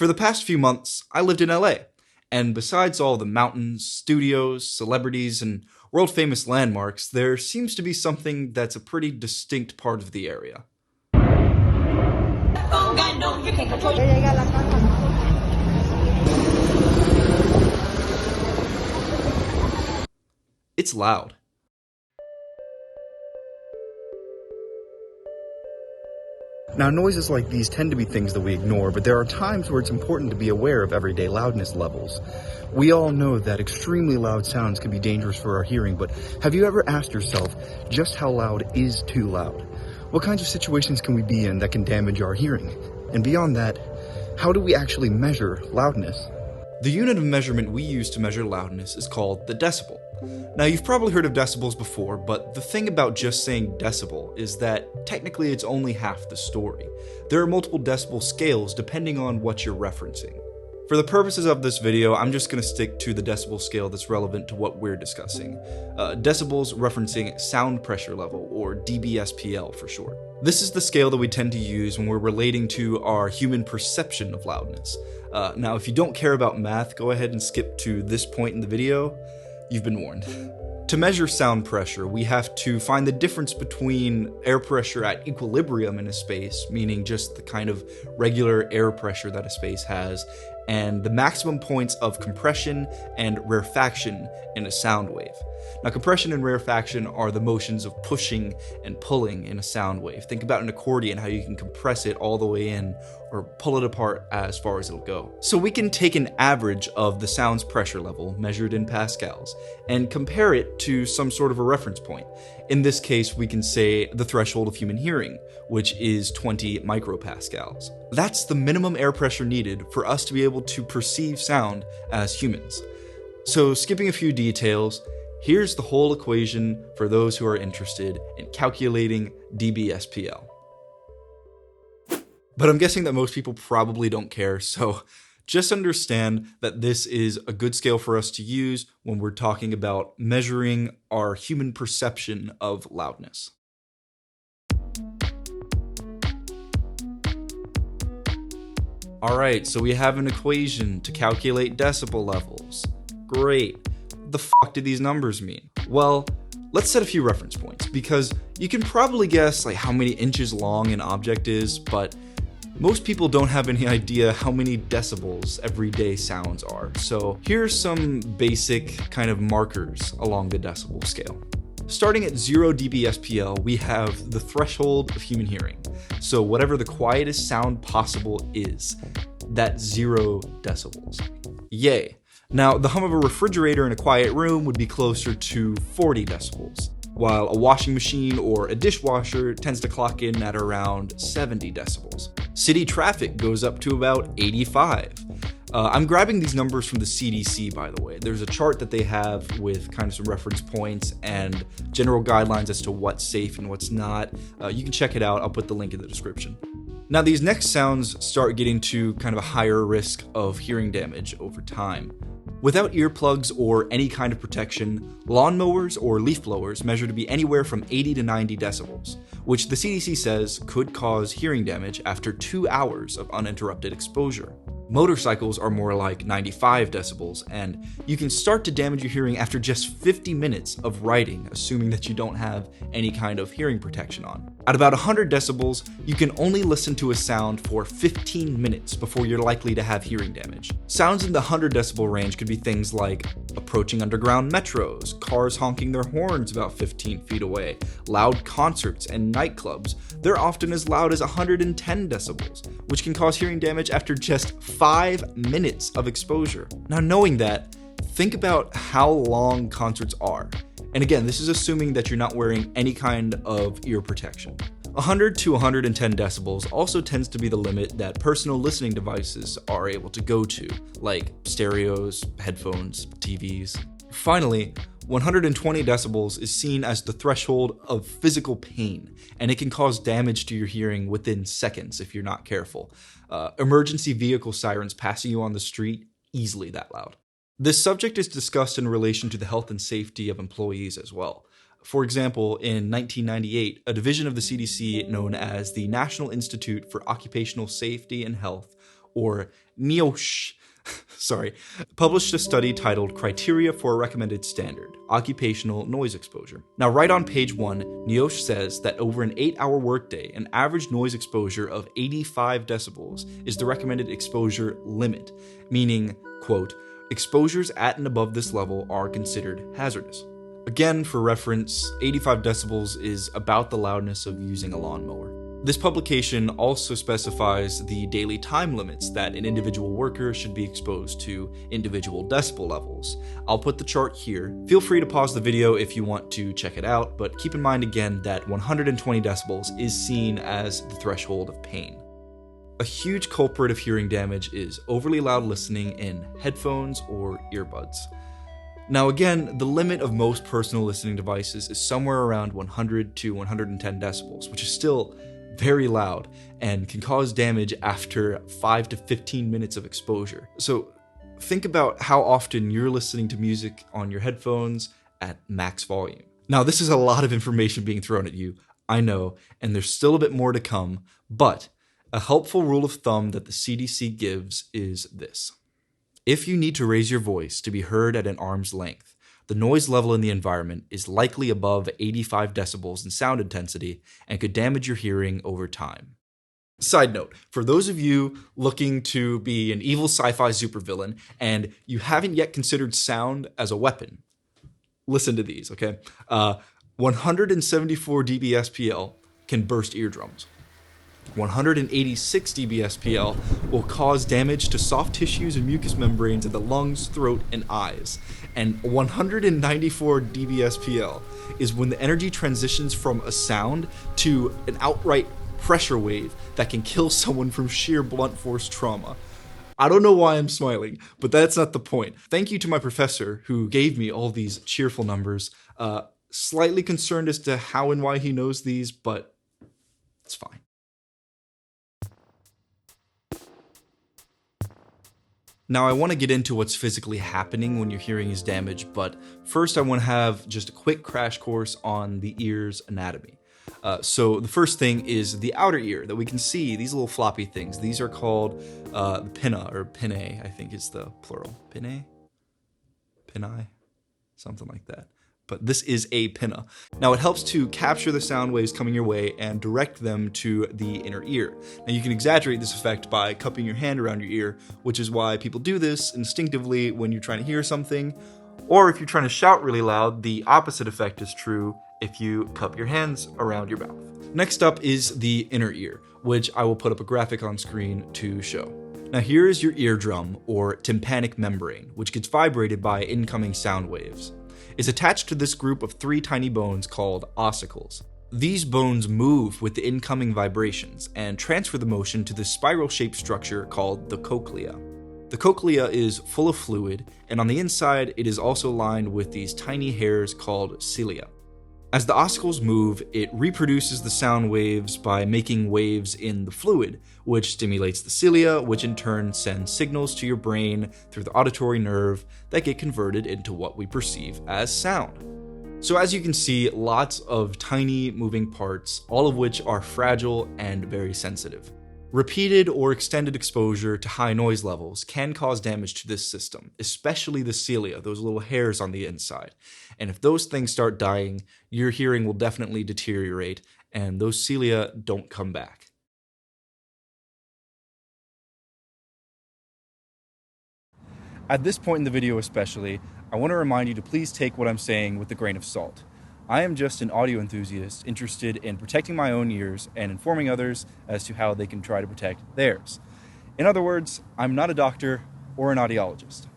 For the past few months, I lived in LA, and besides all the mountains, studios, celebrities, and world-famous landmarks, there seems to be something that's a pretty distinct part of the area. It's loud. Now, noises like these tend to be things that we ignore, but there are times where it's important to be aware of everyday loudness levels. We all know that extremely loud sounds can be dangerous for our hearing, but have you ever asked yourself just how loud is too loud? What kinds of situations can we be in that can damage our hearing? And beyond that, how do we actually measure loudness? The unit of measurement we use to measure loudness is called the decibel. Now, you've probably heard of decibels before, but the thing about just saying decibel is that technically it's only half the story. There are multiple decibel scales depending on what you're referencing. For the purposes of this video, I'm just going to stick to the decibel scale that's relevant to what we're discussing. Decibels referencing sound pressure level, or dBSPL for short. This is the scale that we tend to use when we're relating to our human perception of loudness. Now, if you don't care about math, go ahead and skip to this point in the video. You've been warned. To measure sound pressure, we have to find the difference between air pressure at equilibrium in a space, meaning just the kind of regular air pressure that a space has, and the maximum points of compression and rarefaction in a sound wave. Now, compression and rarefaction are the motions of pushing and pulling in a sound wave. Think about an accordion, how you can compress it all the way in or pull it apart as far as it'll go. So we can take an average of the sound's pressure level, measured in pascals, and compare it to some sort of a reference point. In this case, we can say the threshold of human hearing, which is 20 micropascals. That's the minimum air pressure needed for us to be able to perceive sound as humans. So, skipping a few details, here's the whole equation for those who are interested in calculating dBSPL. But I'm guessing that most people probably don't care, so just understand that this is a good scale for us to use when we're talking about measuring our human perception of loudness. Alright, so we have an equation to calculate decibel levels. Great. What the fuck do these numbers mean? Well, let's set a few reference points, because you can probably guess how many inches long an object is, but most people don't have any idea how many decibels everyday sounds are. So here's some basic kind of markers along the decibel scale. Starting at 0 dBSPL, we have the threshold of human hearing. So whatever the quietest sound possible is, that's 0 decibels. Yay. Now, the hum of a refrigerator in a quiet room would be closer to 40 decibels, while a washing machine or a dishwasher tends to clock in at around 70 decibels. City traffic goes up to about 85. I'm grabbing these numbers from the CDC, by the way. There's a chart that they have with kind of some reference points and general guidelines as to what's safe and what's not. You can check it out. I'll put the link in the description. Now, these next sounds start getting to kind of a higher risk of hearing damage over time. Without earplugs or any kind of protection, lawnmowers or leaf blowers measure to be anywhere from 80 to 90 decibels, which the CDC says could cause hearing damage after 2 hours of uninterrupted exposure. Motorcycles are more like 95 decibels, and you can start to damage your hearing after just 50 minutes of riding, assuming that you don't have any kind of hearing protection on. At about 100 decibels, you can only listen to a sound for 15 minutes before you're likely to have hearing damage. Sounds in the 100 decibel range could be things like approaching underground metros, cars honking their horns about 15 feet away, loud concerts and nightclubs. They're often as loud as 110 decibels, which can cause hearing damage after just 5 minutes of exposure. Now, knowing that, think about how long concerts are. And again, this is assuming that you're not wearing any kind of ear protection. 100 to 110 decibels also tends to be the limit that personal listening devices are able to go to, like stereos, headphones, TVs. Finally, 120 decibels is seen as the threshold of physical pain, and it can cause damage to your hearing within seconds if you're not careful. Emergency vehicle sirens passing you on the street, easily that loud. This subject is discussed in relation to the health and safety of employees as well. For example, in 1998, a division of the CDC known as the National Institute for Occupational Safety and Health, or NIOSH, published a study titled Criteria for a Recommended Standard, Occupational Noise Exposure. Now, right on page 1, NIOSH says that over an 8-hour workday, an average noise exposure of 85 decibels is the recommended exposure limit, meaning, quote, exposures at and above this level are considered hazardous. Again, for reference, 85 decibels is about the loudness of using a lawnmower. This publication also specifies the daily time limits that an individual worker should be exposed to individual decibel levels. I'll put the chart here. Feel free to pause the video if you want to check it out, but keep in mind again that 120 decibels is seen as the threshold of pain. A huge culprit of hearing damage is overly loud listening in headphones or earbuds. Now again, the limit of most personal listening devices is somewhere around 100 to 110 decibels, which is still very loud and can cause damage after 5 to 15 minutes of exposure. So think about how often you're listening to music on your headphones at max volume. Now this is a lot of information being thrown at you, I know, and there's still a bit more to come, but a helpful rule of thumb that the CDC gives is this. If you need to raise your voice to be heard at an arm's length, the noise level in the environment is likely above 85 decibels in sound intensity and could damage your hearing over time. Side note, for those of you looking to be an evil sci-fi supervillain and you haven't yet considered sound as a weapon, listen to these, okay? 174 dBSPL can burst eardrums. 186 dBSPL will cause damage to soft tissues and mucous membranes in the lungs, throat, and eyes. And 194 dBSPL is when the energy transitions from a sound to an outright pressure wave that can kill someone from sheer blunt force trauma. I don't know why I'm smiling, but that's not the point. Thank you to my professor who gave me all these cheerful numbers. Slightly concerned as to how and why he knows these, but it's fine. Now I want to get into what's physically happening when your hearing is damaged, but first I want to have just a quick crash course on the ear's anatomy. So the first thing is the outer ear that we can see, these little floppy things. These are called the pinna, or pinnae, I think is the plural. Pinnae? Pinnae? Something like that. But this is a pinna. Now it helps to capture the sound waves coming your way and direct them to the inner ear. Now you can exaggerate this effect by cupping your hand around your ear, which is why people do this instinctively when you're trying to hear something. Or if you're trying to shout really loud, the opposite effect is true if you cup your hands around your mouth. Next up is the inner ear, which I will put up a graphic on screen to show. Now here is your eardrum, or tympanic membrane, which gets vibrated by incoming sound waves. It's attached to this group of 3 tiny bones called ossicles. These bones move with the incoming vibrations and transfer the motion to this spiral-shaped structure called the cochlea. The cochlea is full of fluid, and on the inside it is also lined with these tiny hairs called cilia. As the ossicles move, it reproduces the sound waves by making waves in the fluid, which stimulates the cilia, which in turn sends signals to your brain through the auditory nerve that get converted into what we perceive as sound. So as you can see, lots of tiny moving parts, all of which are fragile and very sensitive. Repeated or extended exposure to high noise levels can cause damage to this system, especially the cilia, those little hairs on the inside. And if those things start dying, your hearing will definitely deteriorate, and those cilia don't come back. At this point in the video especially, I want to remind you to please take what I'm saying with a grain of salt. I am just an audio enthusiast interested in protecting my own ears and informing others as to how they can try to protect theirs. In other words, I'm not a doctor or an audiologist.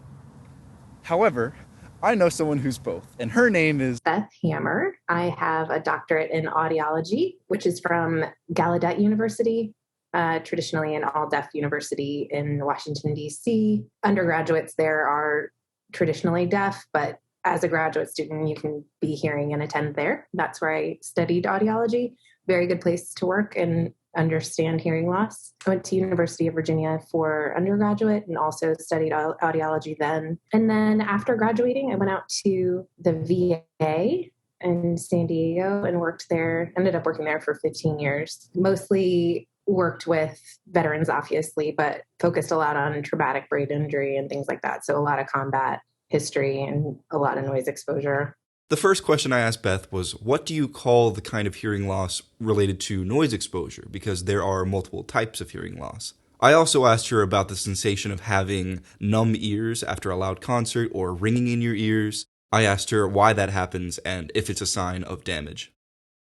However, I know someone who's both, and her name is Beth Hammer. I have a doctorate in audiology, which is from Gallaudet University, traditionally an all-deaf university in Washington, D.C. Undergraduates there are traditionally deaf, but as a graduate student, you can be hearing and attend there. That's where I studied audiology. Very good place to work and understand hearing loss. I went to University of Virginia for undergraduate and also studied audiology then. And then after graduating, I went out to the VA in San Diego and worked there, ended up working there for 15 years, mostly worked with veterans, obviously, but focused a lot on traumatic brain injury and things like that. So a lot of combat history and a lot of noise exposure. The first question I asked Beth was, what do you call the kind of hearing loss related to noise exposure? Because there are multiple types of hearing loss. I also asked her about the sensation of having numb ears after a loud concert or ringing in your ears. I asked her why that happens and if it's a sign of damage.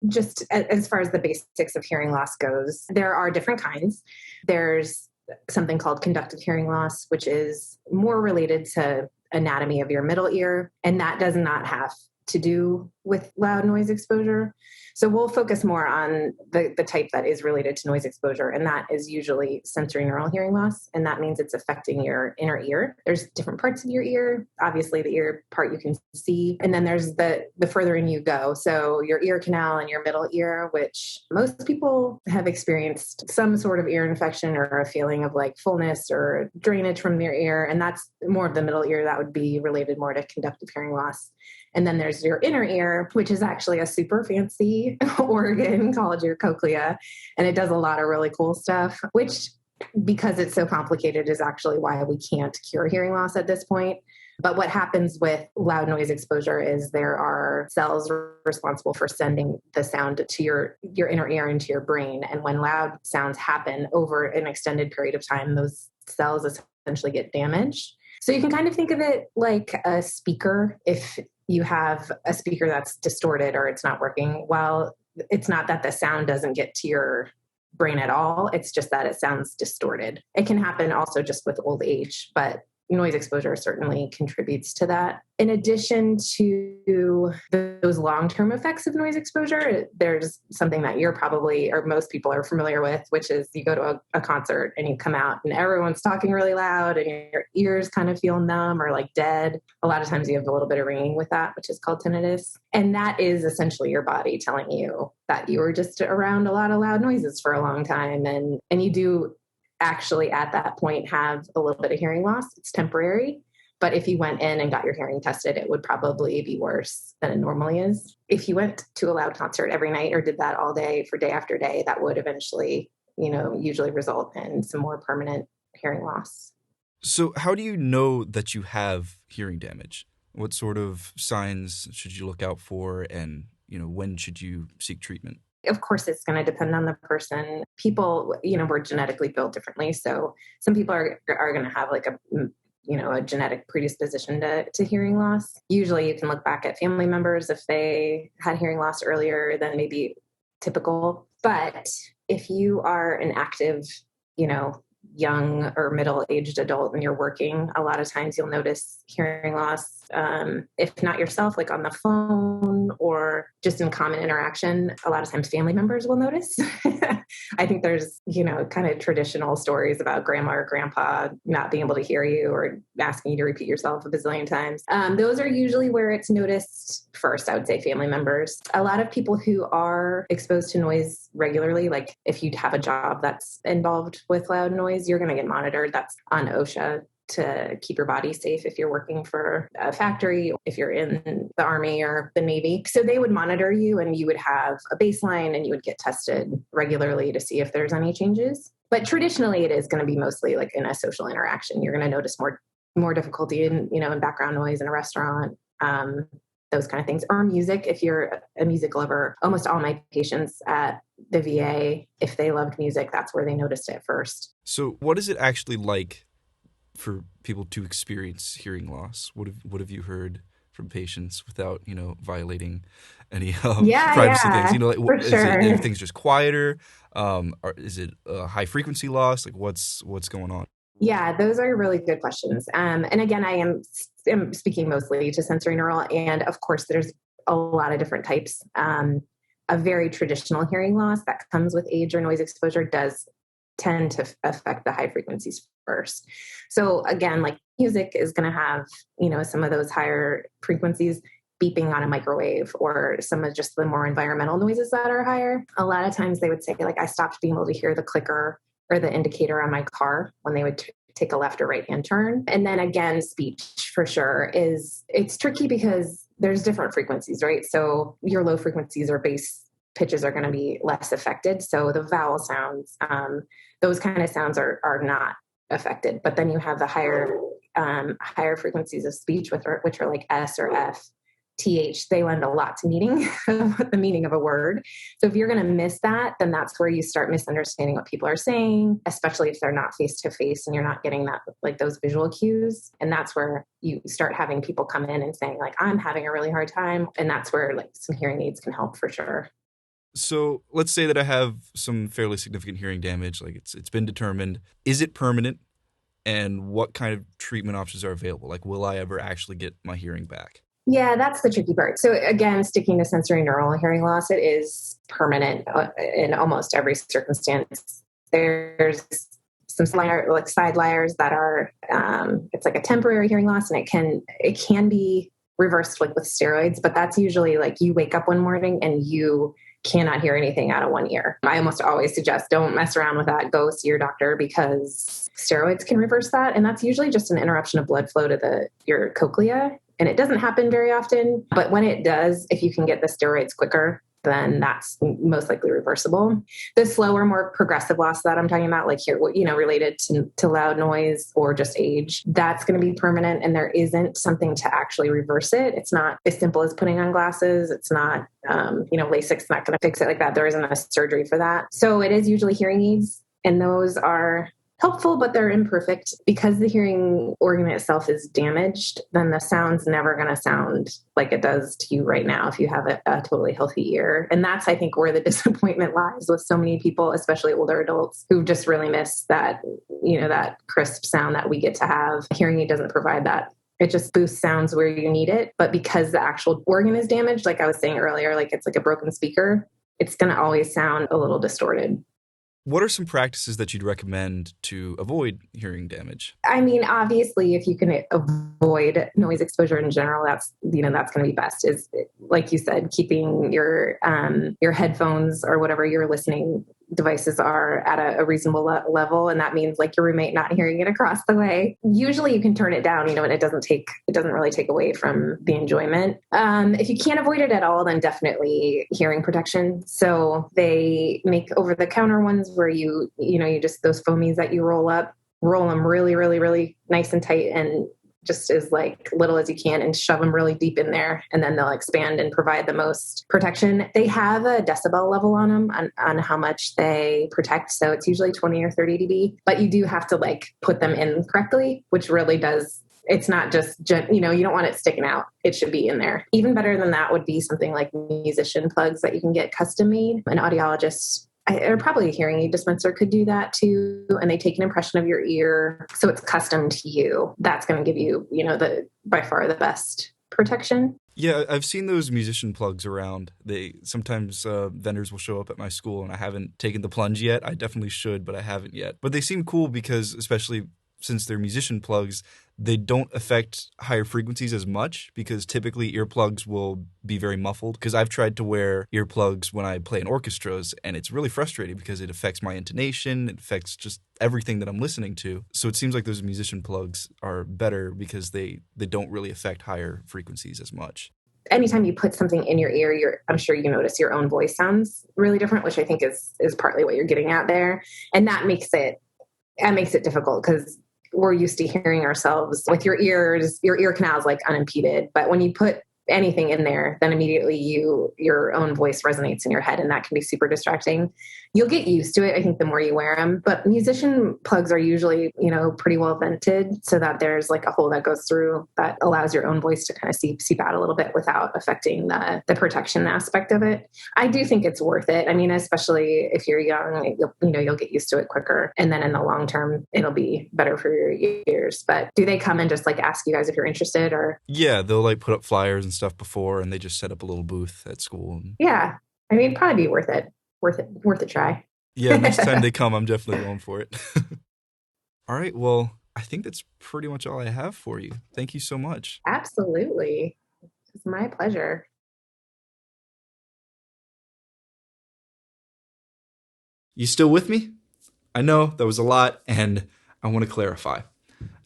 Just as far as the basics of hearing loss goes, there are different kinds. There's something called conductive hearing loss, which is more related to anatomy of your middle ear, and that does not have to do with loud noise exposure. So we'll focus more on the type that is related to noise exposure, and that is usually sensory neural hearing loss, and that means it's affecting your inner ear. There's different parts of your ear. Obviously, the ear part you can see, and then there's the further in you go. So your ear canal and your middle ear, which most people have experienced some sort of ear infection or a feeling of like fullness or drainage from their ear, and that's more of the middle ear. That would be related more to conductive hearing loss. And then there's your inner ear, which is actually a super fancy organ called your cochlea. And it does a lot of really cool stuff, which, because it's so complicated, is actually why we can't cure hearing loss at this point. But what happens with loud noise exposure is there are cells responsible for sending the sound to your inner ear into your brain. And when loud sounds happen over an extended period of time, those cells essentially get damaged. So you can kind of think of it like a speaker. If you have a speaker that's distorted or it's not working, well, it's not that the sound doesn't get to your brain at all. It's just that it sounds distorted. It can happen also just with old age, but noise exposure certainly contributes to that. In addition to those long-term effects of noise exposure, there's something that you're probably, or most people are familiar with, which is you go to a concert and you come out and everyone's talking really loud and your ears kind of feel numb or like dead. A lot of times you have a little bit of ringing with that, which is called tinnitus. And that is essentially your body telling you that you were just around a lot of loud noises for a long time. And you do actually at that point have a little bit of hearing loss. It's temporary, but if you went in and got your hearing tested, it would probably be worse than it normally is. If you went to a loud concert every night or did that all day for day after day, that would eventually, usually result in some more permanent hearing loss. So how do you know that you have hearing damage? What sort of signs should you look out for, and when should you seek treatment? Of course, it's going to depend on the person. People, we're genetically built differently. So some people are going to have like a genetic predisposition to hearing loss. Usually you can look back at family members if they had hearing loss earlier than maybe typical. But if you are an active, young or middle-aged adult and you're working, a lot of times you'll notice hearing loss, if not yourself, like on the phone or just in common interaction. A lot of times family members will notice. I think there's, kind of traditional stories about grandma or grandpa not being able to hear you or asking you to repeat yourself a bazillion times. Those are usually where it's noticed first, I would say family members. A lot of people who are exposed to noise regularly, like if you have a job that's involved with loud noise, you're going to get monitored. That's on OSHA to keep your body safe if you're working for a factory, if you're in the Army or the Navy. So they would monitor you and you would have a baseline and you would get tested regularly to see if there's any changes. But traditionally, it is going to be mostly like in a social interaction. You're going to notice more difficulty in background noise in a restaurant, those kind of things. Or music, if you're a music lover. Almost all my patients at the VA, if they loved music, that's where they noticed it first. So what is it actually like for people to experience hearing loss? What have you heard from patients without violating any privacy things? For sure. Are things just quieter? Or is it a high frequency loss? Like what's going on? Yeah, those are really good questions. And again, I am speaking mostly to sensory neural, and of course, there's a lot of different types. A very traditional hearing loss that comes with age or noise exposure does tend to affect the high frequencies first. So again, like music is going to have, some of those higher frequencies, beeping on a microwave or some of just the more environmental noises that are higher. A lot of times they would say like, I stopped being able to hear the clicker or the indicator on my car when they would take a left or right hand turn. And then again, speech for sure it's tricky because there's different frequencies, right? So your low frequencies are bass pitches are going to be less affected. So the vowel sounds, those kind of sounds are not affected. But then you have the higher frequencies of speech, which are like S or F, TH. They lend a lot to meaning, the meaning of a word. So if you're going to miss that, then that's where you start misunderstanding what people are saying, especially if they're not face to face and you're not getting that, like those visual cues. And that's where you start having people come in and saying like, I'm having a really hard time. And that's where like some hearing aids can help for sure. So let's say that I have some fairly significant hearing damage, like it's been determined. Is it permanent? And what kind of treatment options are available? Like, will I ever actually get my hearing back? Yeah, that's the tricky part. So again, sticking to sensory neural hearing loss, it is permanent in almost every circumstance. There's some side liars that are, it's like a temporary hearing loss, and it can be reversed like with steroids, but that's usually like you wake up one morning and you cannot hear anything out of one ear. I almost always suggest don't mess around with that. Go see your doctor because steroids can reverse that. And that's usually just an interruption of blood flow to your cochlea. And it doesn't happen very often. But when it does, if you can get the steroids quicker, then that's most likely reversible. The slower, more progressive loss that I'm talking about, like here, related to loud noise or just age, that's going to be permanent. And there isn't something to actually reverse it. It's not as simple as putting on glasses. It's not, LASIK's not going to fix it like that. There isn't a surgery for that. So it is usually hearing aids, and those are helpful, but they're imperfect. Because the hearing organ itself is damaged, then the sound's never going to sound like it does to you right now if you have a totally healthy ear. And that's, I think, where the disappointment lies with so many people, especially older adults, who just really miss that, that crisp sound that we get to have. A hearing aid doesn't provide that. It just boosts sounds where you need it. But because the actual organ is damaged, like I was saying earlier, like it's like a broken speaker, it's going to always sound a little distorted. What are some practices that you'd recommend to avoid hearing damage? I mean, obviously, if you can avoid noise exposure in general, that's going to be best. Is, like you said, keeping your headphones or whatever your listening devices are at a reasonable level. And that means like your roommate not hearing it across the way. Usually you can turn it down, and it doesn't really take away from the enjoyment. If you can't avoid it at all, then definitely hearing protection. So they make over-the-counter ones where you just, those foamies that you roll them really, really, really nice and tight, and just as like little as you can, and shove them really deep in there, and then they'll expand and provide the most protection. They have a decibel level on them on how much they protect. So it's usually 20 or 30 dB, but you do have to like put them in correctly, which really does. It's not just, you don't want it sticking out. It should be in there. Even better than that would be something like musician plugs that you can get custom made. An audiologist or probably a hearing aid dispenser could do that too. And they take an impression of your ear, so it's custom to you. That's going to give you, by far the best protection. Yeah, I've seen those musician plugs around. They sometimes vendors will show up at my school, and I haven't taken the plunge yet. I definitely should, but I haven't yet. But they seem cool because, especially since they're musician plugs, they don't affect higher frequencies as much, because typically earplugs will be very muffled. Because I've tried to wear earplugs when I play in orchestras, and it's really frustrating because it affects my intonation. It affects just everything that I'm listening to. So it seems like those musician plugs are better because they don't really affect higher frequencies as much. Anytime you put something in your ear, I'm sure you notice your own voice sounds really different, which I think is partly what you're getting at there. And that makes it difficult, because we're used to hearing ourselves with your ears, your ear canal is like unimpeded. But when you put anything in there, then immediately your own voice resonates in your head, and that can be super distracting. You'll get used to it, I think, the more you wear them. But musician plugs are usually, pretty well vented, so that there's like a hole that goes through that allows your own voice to kind of seep out a little bit without affecting the protection aspect of it. I do think it's worth it. I mean, especially if you're young, you'll get used to it quicker, and then in the long term, it'll be better for your ears. But do they come and just like ask you guys if you're interested, or? Yeah, they'll like put up flyers and stuff before, and they just set up a little booth at school. Yeah, I mean, it'd probably be worth a try. Yeah, next time they come, I'm definitely going for it. All right, well, I think that's pretty much all I have for you. Thank you so much. Absolutely. It's my pleasure. You still with me? I know that was a lot, and I want to clarify.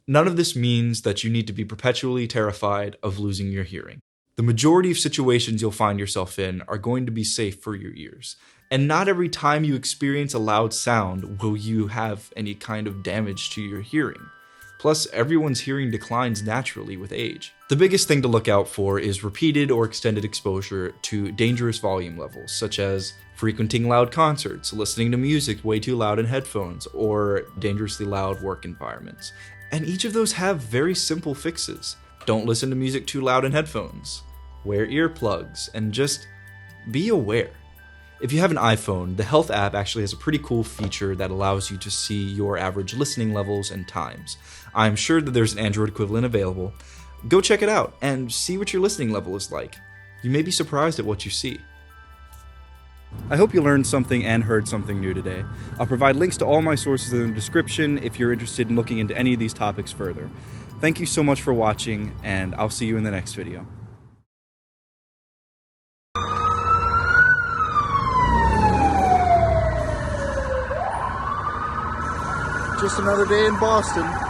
None of this means that you need to be perpetually terrified of losing your hearing. The majority of situations you'll find yourself in are going to be safe for your ears. And not every time you experience a loud sound will you have any kind of damage to your hearing. Plus, everyone's hearing declines naturally with age. The biggest thing to look out for is repeated or extended exposure to dangerous volume levels, such as frequenting loud concerts, listening to music way too loud in headphones, or dangerously loud work environments. And each of those have very simple fixes. Don't listen to music too loud in headphones. Wear earplugs, and just be aware. If you have an iPhone, the Health app actually has a pretty cool feature that allows you to see your average listening levels and times. I'm sure that there's an Android equivalent available. Go check it out and see what your listening level is like. You may be surprised at what you see. I hope you learned something and heard something new today. I'll provide links to all my sources in the description if you're interested in looking into any of these topics further. Thank you so much for watching, and I'll see you in the next video. Just another day in Boston.